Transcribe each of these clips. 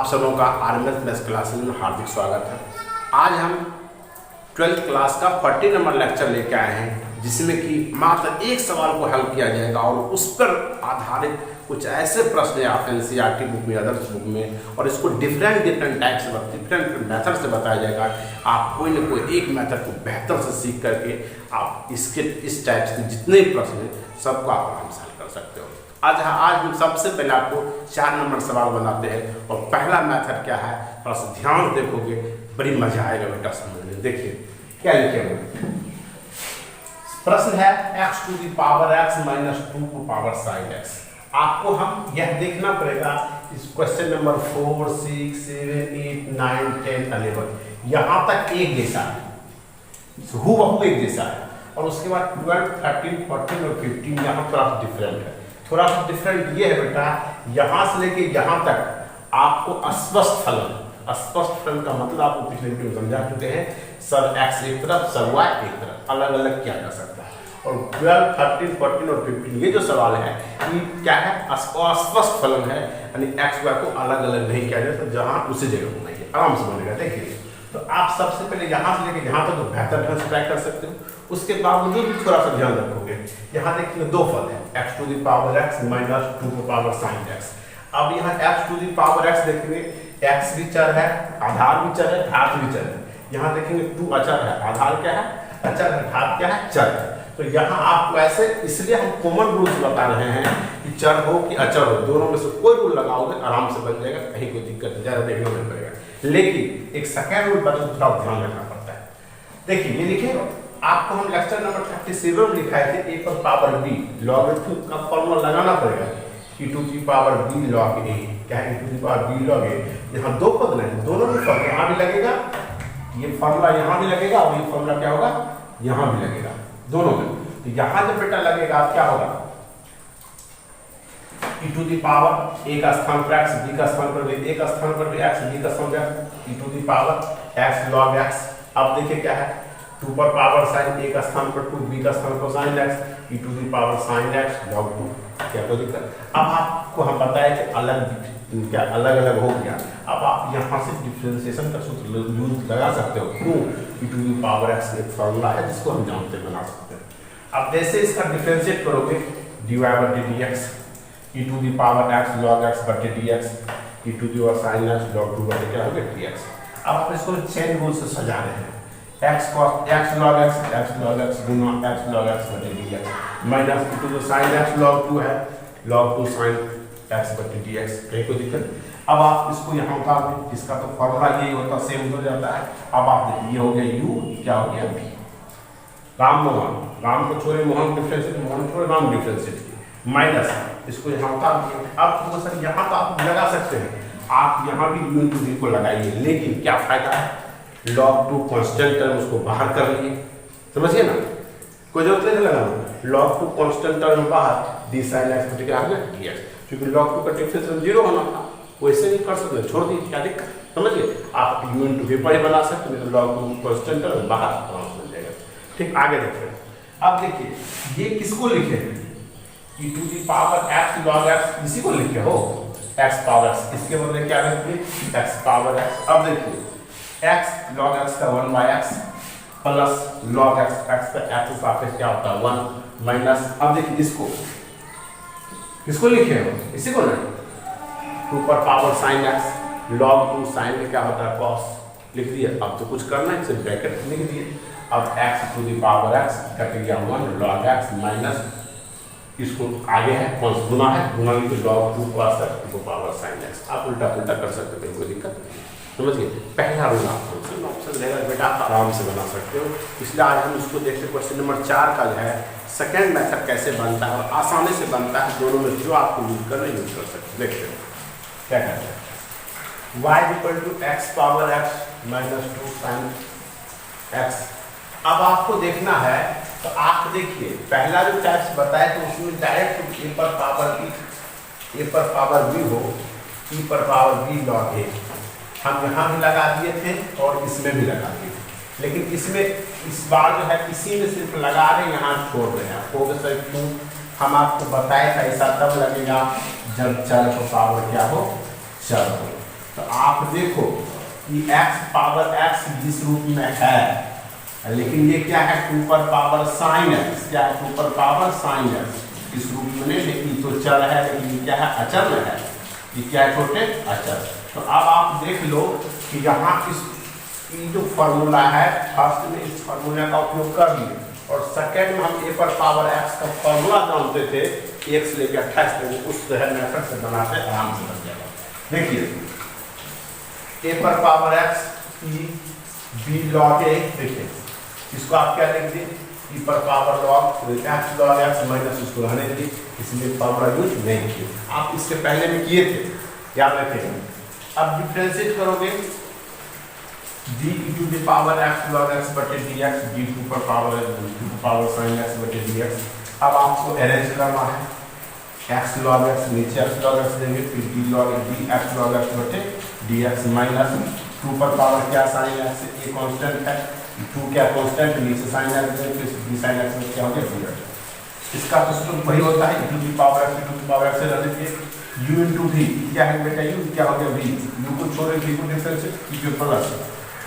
आप सबों का आरएमएस मैथ्स क्लासेस में हार्दिक स्वागत है। आज हम 12th क्लास का 40 नंबर लेक्चर लेके आए हैं, जिसमें कि मात्र एक सवाल को हल किया जाएगा और उस पर आधारित कुछ ऐसे प्रश्न आप एनसीईआरटी बुक में, अदर्स बुक में, और इसको डिफरेंट टाइप से डिफरेंट मेथड से बताया जाएगा। आप कोई न कोई एक मेथड को बेहतर से सीख करके आप इस टाइप से जितने प्रश्न हैं सबको आप आराम से हल कर सकते हो। आज हम सबसे पहले आपको 4 नंबर सवाल बनाते हैं और पहला मेथड क्या है, थोड़ा सा ध्यान देखोगे बड़ी मजा आएगा बेटा समझने। देखिए क्या लिखे हुए प्रश्न है x to the power x minus 2 को पावर साइन x। आपको हम यह देखना पड़ेगा इस क्वेश्चन नंबर 4, 6, 7, 8, 9, 10, 11 यहाँ तक एक जैसा है, हूबहू एक जैसा है, और उसके बाद 12, 13, 14 और 15 यहाँ थोड़ा सा डिफरेंट है। थोड़ा सा डिफरेंट ये है बेटा, यहाँ से लेके यहाँ तक आपको अस्पष्ट फलन का मतलब आपको पिछले वीडियो में समझा चुके हैं। सब x एक तरफ, सब y एक तरफ, अलग अलग किया जा सकता है। और 12, 13, 14 और 15 ये जो सवाल है ये क्या है, अस्पष्ट फलन है, यानी x y को अलग अलग नहीं किया जाता, जहाँ उसी जगह होना है, आराम से बनेगा। देखिए तो आप सबसे पहले यहाँ से लेके यहाँ तक तो बेहतर ढंग से ट्राई कर सकते हो। उसके बावजूद भी थोड़ा सा ध्यान रखोगे, यहाँ देखिए दो फल है, x to the power x minus 2 को पावर साइन x। अब यहाँ x to the power x देखेंगे, x भी चर है, आधार भी चर है, घात भी चर है। यहाँ देखेंगे 2 अचर है, आधार क्या है अचर है, घात क्या है चर है। तो यहाँ आपको ऐसे, इसलिए हम कॉमन रूल्स बता रहे हैं कि चर हो कि अचर हो, दोनों में से कोई रूल लगाओगे आराम से बन जाएगा, कहीं कोई दिक्कत नहीं, ज़्यादा देखना नहीं पड़ेगा। लेकिन एक सेकेंड रूल पर थोड़ा ध्यान रखना पड़ता है। देखिए ये लिखे आपको हम लेक्चर नंबर 37 में लिखाए थे a पर पावर b लॉगरिथम का फॉर्मूला लगाना पड़ेगा, e to the power b log a। क्या है e to the power b log a? यहाँ दो पद नहीं, दोनों में फॉर्मूला यहाँ भी लगेगा, ये फॉर्मूला यहाँ भी लगेगा, और ये फॉर्मूला क्या होगा यहाँ भी लगेगा, दोनों में। तो यहाँ जब बेटा लगेगा क्या होगा, e to the power a का स्थान पर x, b का स्थान पर a का स्थान पर x, b का स्थान पर e to the power x log x। अब देखिए क्या है, 2 पर पावर साइन a का स्थान पर 2, b का स्थान पर sine x, e to the power sine x log 2। क्या कोई दिक्कत? अब आपको हम बताया कि अलग अलग हो गया। अब आप यहाँ से डिफरेंशिएशन का सूत्र यूज लगा सकते हो। क्यों? e to the power x एक फॉर्मूला है जिसको हम जानते बना सकते हैं। अब जैसे इसका डिफरेंशिएट करोगे dy बटे dx, e to the power x log x बटे dx, e to the power sine x log 2 बटे क्या हो गया dx। अब आप इसको चेन रूल से सजा रहे हैं, x cos x log x गुना x log x बटे dx minus e to the sine x log 2 है, log 2 साइन x बटे dx। कहीं कोई दिक्कत? अब आप इसको यहाँ उतार दें, इसका तो फॉर्मूला यही होता, सेम हो जाता है। अब आप देखिए ये हो गया u, क्या हो गया v। राम मोहन, राम को छोड़े मोहन डिफरेंशिएट, मोहन छोड़े राम डिफरेंशिएट, माइनस इसको यहाँ उतार दिए। अब तो सर यहाँ तो आप लगा सकते हैं, आप यहाँ भी u टू v को लगाइए, लेकिन क्या फायदा है, log 2 कांस्टेंट टर्म उसको बाहर कर लिए, समझिए ना, कोई जरूरत नहीं लगाना। log 2 कांस्टेंट टर्म बाहर, d sin x बटे क्या आ गया dx, क्योंकि log 2 का डिफरेंशियल 0 होना था, वैसे नहीं कर सकते, छोड़ दी, क्या दिक्कत, समझिए। आप u into v पर बना सकते हैं, log 2 कांस्टेंट टर्म बाहर आराम से बन जाएगा। ठीक, आगे देखिए। अब देखिए ये किसको लिखे हैं, e to the power x log x, इसी को लिखे हो x पावर x, इसके बदले क्या लिखिए x पावर x। अब देखिए x log x का 1/x plus log x, x का x सापेक्ष क्या होता है 1 माइनस। अब देखिए इसको लिखे हो, इसी को नहीं, 2 पर power sine x log 2 sine में क्या होता है cos, लिख दिए। अब तो कुछ करना है, सिर्फ ब्रैकेट लिख दिए। अब x to the power x cut गया 1 log x माइनस, इसको आगे है कौन गुना है, गुना लिखे log 2 cos x को पावर साइन x। आप उल्टा पुल्टा कर सकते हो, कोई दिक्कत नहीं, समझिए। पहला रूल आप ऑप्शन रहेगा बेटा, आप आराम से बना सकते हो। इसलिए आज हम इसको देखते हैं, क्वेश्चन नंबर 4 का जो है सेकेंड मेथड कैसे बनता है और आसानी से बनता है, दोनों में जो आपको यूज करना यूज कर सकते हो। देखते हो क्या कहते हैं, y equal to x power x minus 2 sine x। अब आपको देखना है, तो आप देखिए पहला जो टाइप्स बताए तो उसमें डायरेक्ट a पर पावर b हो, e पर पावर b log a, हम यहाँ भी लगा दिए थे और इसमें भी लगा दिए थे। लेकिन इसमें इस बार जो है इसी में सिर्फ लगा रहे, यहाँ छोड़ रहे हैं। आपको सर क्यों, हम आपको बताए था ऐसा तब लगेगा जब चर को पावर क्या हो, चर हो। तो आप देखो कि x पावर x जिस रूप में है, लेकिन ये क्या है 2 पर पावर साइन x, क्या है 2 पर पावर साइन x, इस रूप में नहीं, लेकिन तो चर है, लेकिन ये क्या है अचर है, ये क्या है छोटे अचर। तो अब आप देख लो कि यहाँ इस जो फॉर्मूला है फर्स्ट में इस फॉर्मूला का उपयोग कर लिए, और सेकेंड में हम a पर पावर x का फॉर्मूला जानते थे 1 से लेकर 28 तक, उस मेथड से बनाते आराम से बन जाएगा। देखिए a पर power x e b log a, देखिए इसको आप क्या लिख दिए e पर power log x log x minus उसको रहने दी, इसलिए फॉर्मूला यूज नहीं किए। आप इसके पहले भी किए थे, याद रखिएगा। अब डिफरेंशिएट करोगे d to the power x log x बटे dx, d टू पर पावर sin x बटे dx। अब आपको अरेंज करना है, x log x नीचे x log x देंगे, फिर dx log x बटे dx माइनस 2 पर पावर क्या sin x, ये कांस्टेंट है, 2 क्या कांस्टेंट, नीचे sin x देंगे, फिर d sin x में क्या हो गया dx। इसका तो सूत्र वही होता है टू द पावर x से रख दीजिए u into v, क्या है बेटा u, क्या हो गया v, u को छोड़े v को डिफरेंशिएट, v को प्लस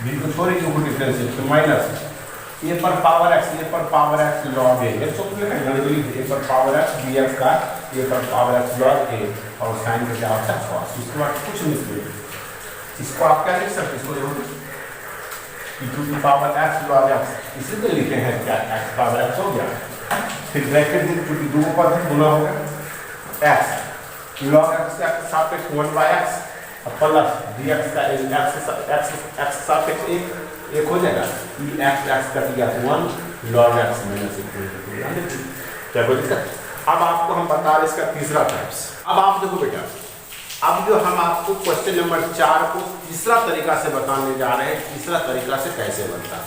v को छोड़े u को डिफरेंशिएट, तो माइनस a पर पावर x log a, ये सूत्र लिखेंगे a पर पावर x dx का a पर पावर x log a, और साइन का क्या होता है cos, उसके बाद कुछ नहीं लिखेंगे। इसको आप क्या लिख सकते, इसको देखो to the power x log x, इसी को लिखे हैं क्या x पावर x हो गया, फिर ब्रैकेट में क्योंकि दो पद है गुना होगा x log x का सापेक्ष 1/x प्लस dx का x सापेक्ष 1 हो जाएगा, x कट गया 1 log x माइनस 1, क्या कोई दिक्कत। अब आपको हम बता रहे इसका तीसरा टाइप्स। अब आप देखो बेटा, अब जो हम आपको क्वेश्चन नंबर 4 को तीसरा तरीका से बताने जा रहे हैं, तीसरा तरीका से कैसे बनता है।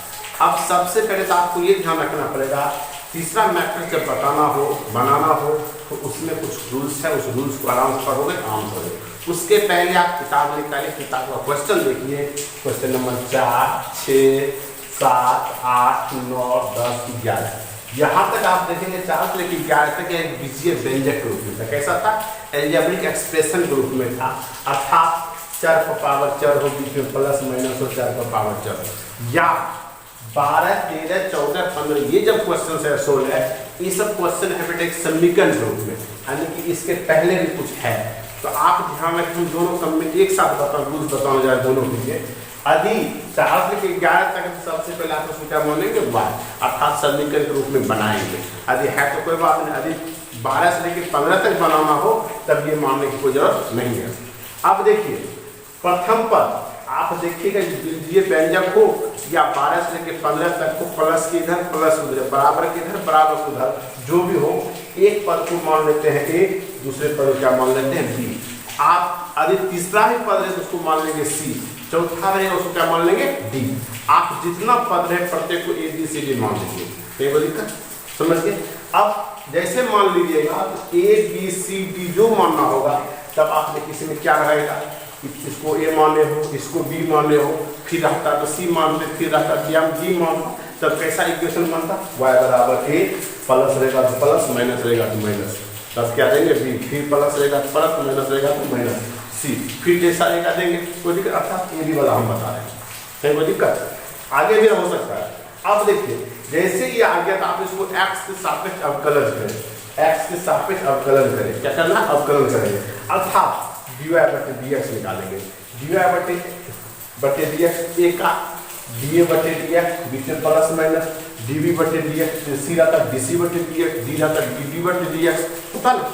अब सबसे पहले तो आपको ये ध्यान रखना पड़ेगा, तीसरा मैट्रिक्स जब बनाना हो तो उसमें कुछ रूल्स है, उस रूल्स को आराम से पढ़ोगे आराम से पढ़ोगे। उसके पहले आप किताब निकालिए, किताब का क्वेश्चन देखिए, क्वेश्चन नंबर 4, 6, 7, 8, 9, 10, 11, यहाँ तक आप देखेंगे 4 से लेकर 11 तक एक बीजीय व्यंजक के रूप में था। कैसा था, एल्जेब्रिक एक्सप्रेशन के रूप में था, अर्थात चर पर पावर चर हो, बीच में प्लस माइनस हो, चर पर पावर चर हो, या 12, 13, 14, 15 ये जब क्वेश्चन है 16 ये सब क्वेश्चन है बेटा एक समीकरण के रूप में, यानी कि इसके पहले भी कुछ है। तो आप ध्यान रखें, हम दोनों कम में एक साथ रूल्स बताने जा रहे दोनों के लिए। यदि 4 से 11 तक सबसे पहले आप उसको क्या बोलेंगे y, अर्थात समीकरण के रूप में बनाएंगे। यदि है तो कोई बात नहीं, यदि 12 से लेकर 15 तक बनाना हो तब ये मानने की कोई जरूरत नहीं है। अब देखिए प्रथम पद आप देखिएगा, ये व्यंजक हो या 12 से लेकर 15 तक को प्लस के इधर प्लस उधर, बराबर के इधर बराबर उधर, जो भी हो एक पद को मान लेते हैं a, दूसरे पद को क्या मान लेते हैं b। आप यदि तीसरा ही पद है तो उसको मान लेंगे c, चौथा रहेगा उसको क्या मान लेंगे d। आप जितना पद है प्रत्येक को a b c d मान लीजिए, कोई दिक्कत समझ गए। अब जैसे मान लीजिएगा a b c d जो मानना होगा, तब आपने किसी में क्या रहेगा, इसको a माने हो, इसको b माने हो, फिर रहता तो c मानते, फिर रहता d मान, तब कैसा इक्वेशन बनता, y बराबर a, प्लस रहेगा तो प्लस, माइनस रहेगा तो माइनस, तब क्या देंगे b, फिर प्लस रहेगा तो प्लस, माइनस रहेगा तो माइनस, c फिर जैसा रहेगा देंगे, कोई दिक्कत, अर्थात ये भी वाला हम बता रहे हैं, कोई दिक्कत आगे भी हो सकता है। अब देखिए जैसे ये आ गया तो आप इसको x के सापेक्ष अवकलन करें, x के सापेक्ष अवकलन करें, क्या करना अवकलन करेंगे, अर्थात dy बटे dx निकालेंगे, dy बटे dx a का dA बटे dx, बीच में प्लस माइनस, dv बटे dx, c रहता dc बटे dx, d रहता dt बटे dx, होता ना।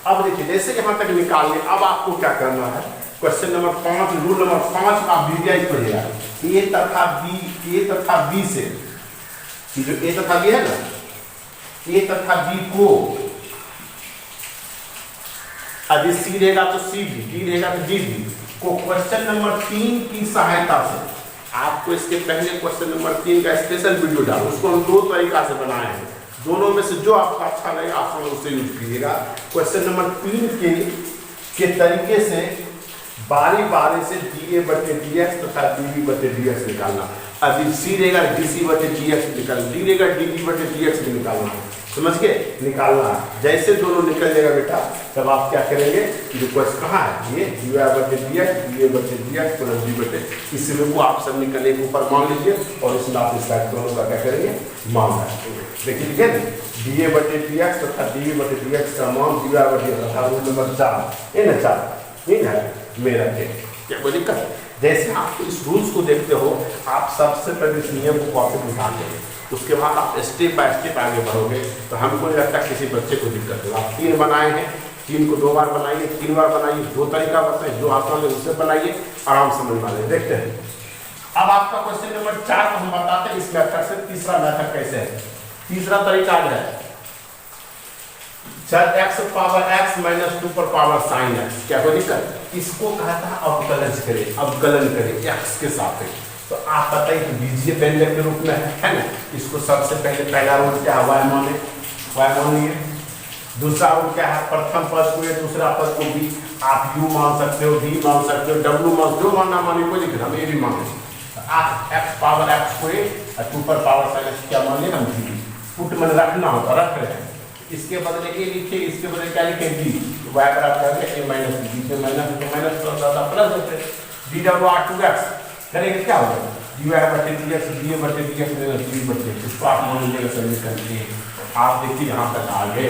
अब देखिए जैसे यहाँ तक निकाल लिया, अब आपको क्या करना है, क्वेश्चन नंबर 5 रूल नंबर 5 का वीडियो पढ़िएगा, a तथा b से, जो a तथा b है ना, a तथा b को यदि c रहेगा तो c भी, d रहेगा तो d भी को क्वेश्चन नंबर 3 की सहायता से, आपको इसके पहले क्वेश्चन नंबर 3 का स्पेशल वीडियो डालो, उसको हम 2 तरीका से बनाए हैं, दोनों में से जो आपको अच्छा लगे आप उसे यूज कीजिएगा। क्वेश्चन नंबर 3 के तरीके से बारी बारी से डी ए बटे डी एक्स तथा डी बी बटे डी एक्स निकालना। अभी सी रहेगा डी सी बटे डी एक्स निकालना, डी रहेगा डी बी बटे डी एक्स भी निकालना है, समझ के निकालना है। जैसे दोनों निकल जाएगा बेटा तब आप क्या करेंगे, रिक्वेस्ट कहाँ है, ये डी वाई बटे डी एक्स, डी ए बटे डी एक्स प्लस डी बटे, इसमें को आप सब निकलने के ऊपर मान लीजिए और इसमें आप इसका दोनों का क्या करेंगे, मान रखेंगे। देखिए ठीक है, डी ए बटे डी एक्स तथा डी बी बटे डी एक्स का मान डी वाई बटे तथा रूल नंबर 4 ये ना 4 ठीक है मेरा क्या कोई दिक्कत। जैसे आप इस रूल्स को देखते हो आप सबसे पहले इस नियम को कॉपी में उठा लेंगे, उसके बाद आप स्टेप बाय स्टेप आगे बढ़ोगे तो हमको नहीं लगता किसी बच्चे को दिक्कत होगा। आप 3 बनाए हैं, 3 को 2 बार बनाइए, 3 बार बनाइए, 2 तरीका बताए जो आसान है उससे बनाइए, आराम से समझ वाले देखते हैं। अब आपका क्वेश्चन नंबर 4 को हम बताते हैं इस मेथड से तीसरा मेथड कैसे है। तीसरा तरीका है चल x पावर x माइनस 2 पर पावर साइन x, क्या कोई दिक्कत, इसको कहता है अवकलन करें, अवकलन करें x के सापेक्ष। तो आप बताइए कि बीजीय व्यंजक के रूप में है ना, इसको सबसे पहले पहला रूल क्या है, y मानिए, दूसरा रूल क्या है, प्रथम पद को या दूसरा पद को b, आप u मान सकते हो, v मान सकते हो, w मान, जो मानना मानिए कोई दिक्कत, हम ये भी माने। आप x पावर x को और 2 पर पावर साइन x क्या मान लिया हम v, पुट में रखना होता रख रहे हैं, इसके बदले ए लिखे, इसके बदले क्या लिखे डी, y बराबर है a माइनस b, से माइनस तो माइनस प्लस होते डी डब्ल्यू आर 2x करेंगे क्या होगा, dy बटे dx d बटे dx माइनस d बटे, इसको आप मान लीजिएगा समीकरण ए। आप देखिए यहाँ तक आ गए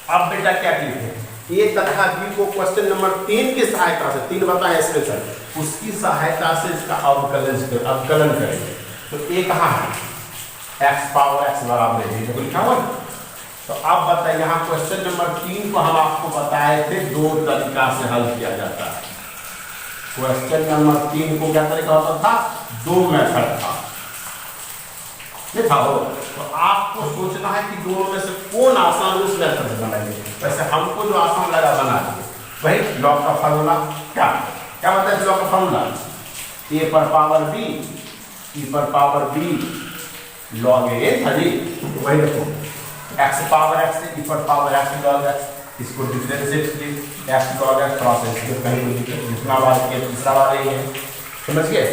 अब बेटा क्या लिखे, ए तथा बी को क्वेश्चन नंबर 3 की सहायता से, 3 बताए स्पेशल, उसकी सहायता से इसका अवकलन करेंगे। तो ए कहाँ है, x पावर x बराबर है, तो लिखा हुआ। तो अब बताइए यहाँ क्वेश्चन नंबर 3 को हम आपको बताए थे 2 तरीका से हल किया जाता है। क्वेश्चन नंबर 3 को क्या तरीका होता था, 2 मेथड था, देखा हो। तो आपको सोचना है कि दोनों में से कौन आसान उस मेथड से बनाएंगे। वैसे हमको जो आसान लगा बना दिए, वही लॉग का फॉर्मूला क्या बताया, लॉग का फॉर्मूला a पर पावर b, e पर पावर b log a था जी, तो वही देखो x पावर x से e पर पावर x log x, इसको डिफरेंशिएट कीजिए x log x प्रोसेस के कहीं भी लिखे, जितना बार किया तीसरा बार ही है, समझ गए।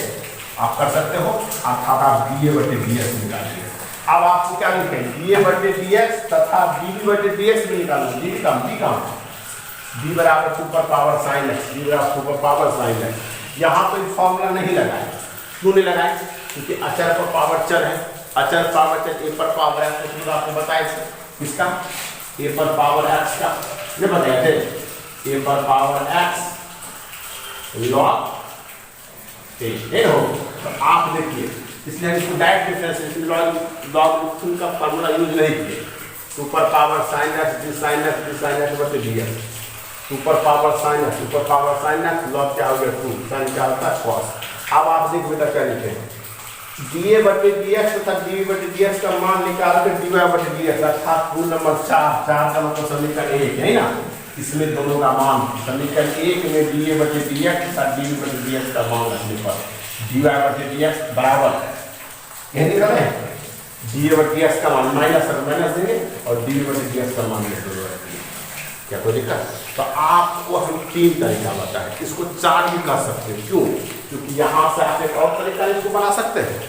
आप कर सकते हो, आप डी ए बटे डी एक्स निकालिए। अब आपको क्या लिखेंगे, डी ए बटे डी एक्स तथा डी बी बटे डी एक्स भी निकालना, डी का डी बराबर 2 पर पावर साइन x, डी बराबर 2 पर पावर साइन x। यहाँ तो फॉर्मूला नहीं लगाए, क्यों नहीं लगाए, क्योंकि अचर पर पावर चर है, अचर पावर चर ए पर पावर एक्स, तो आपने बताया किसका, ए पर पावर एक्स का, ये बताए थे, ए पर पावर एक्स लॉग ए हो। तो आप देखिए, इसलिए हम इसको डायरेक्ट डिफरेंशिएशन लॉग का फार्मूला यूज नहीं किए। 2 पर power sine x D sine x बटे डी एक्स, 2 पर पावर साइन एक्स, 2 पर पावर साइन एक्स, लॉग क्या हो गया 2, साइन क्या होता है कॉस। अब आप देख बेटा क्या लिखे, डी ए बटे डी एक्स तथा डी बटे डी एक्स का मान निकाल कर डी वाई बटे डी एक्स, अर्थात रूल नंबर 4 का मतलब समीकरण 1 है ना, इसमें दोनों का मान, समीकरण 1 में डी ए बटे डी एक्स तथा डी बटे डी एक्स का मान रखने पर डी वाई बटे डी एक्स बराबर यह निकल रहे हैं, डी ए बटे डी एक्स का मान माइनस देंगे और डी बटे डी एक्स का मान रखेंगे, क्या कोई दिक्कत। तो आपको हम 3 तरीका बताए, इसको 4 भी कर सकते हैं, क्यों, क्योंकि यहाँ से आप एक और तरीका इसको बना सकते हैं,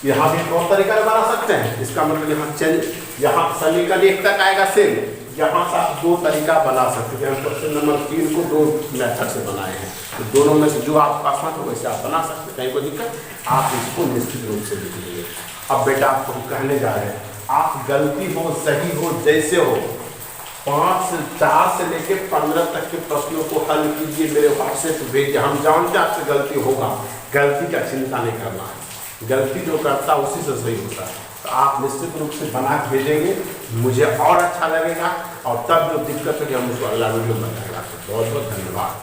यहाँ भी एक और तरीका बना सकते हैं, इसका मतलब यहाँ चेंज, यहाँ समीकरण 1 तक आएगा सेम, यहाँ से आप 2 तरीका बना सकते हैं। क्वेश्चन नंबर 3 को 2 मेथड से बनाए हैं, तो दोनों में से जो आपका पसंद हो वैसे आप बना सकते हैं, कहीं कोई दिक्कत, आप इसको निश्चित रूप से लिख लीजिए। अब बेटा आपको हम कहने जा रहे हैं, आप गलती हो सही हो जैसे हो, 4 से लेके 15 तक के प्रश्नों को हल कीजिए, मेरे व्हाट्सएप पे भेजिए। हम जानते हैं आपसे गलती होगा, गलती का चिंता नहीं करना है, गलती जो करता है उसी से सही होता है। तो आप निश्चित रूप से बना के भेजेंगे, मुझे और अच्छा लगेगा, और तब जो दिक्कत होगी हम उसको अगला वीडियो में बताएगा। बहुत बहुत धन्यवाद।